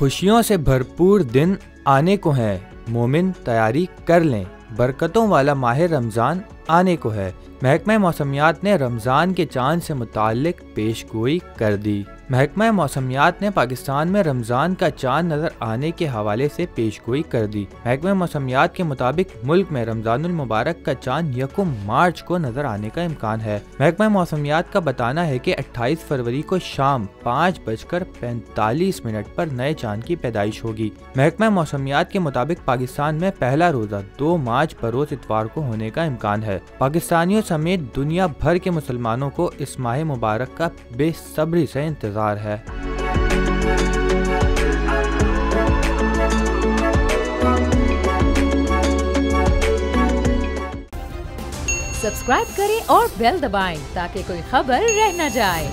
खुशियों से भरपूर दिन आने को है, मोमिन तैयारी कर लें, बरकतों वाला माह रमज़ान आने को है। महकमा मौसमियात ने रमज़ान के चांद से मुताल्लिक पेशगोई कर दी। महकमा मौसमियात ने पाकिस्तान में रमज़ान का चांद नज़र आने के हवाले से पेशगोई कर दी। महकमा मौसमियात के मुताबिक मुल्क में रमज़ानुल मुबारक का चांद 1 मार्च को नज़र आने का इम्कान है। महकमा मौसमियात का बताना है कि 28 फरवरी को शाम 5:45 पर नए चांद की पैदाइश होगी। महकमा मौसमियात के मुताबिक पाकिस्तान में पहला रोज़ा 2 मार्च बरोज़ इतवार को होने का इम्कान है। पाकिस्तानियों समेत दुनिया भर के मुसलमानों को इस माह मुबारक का बेसब्री से इंतजार है। सब्सक्राइब करें और बेल दबाएं ताकि कोई खबर रह न जाए।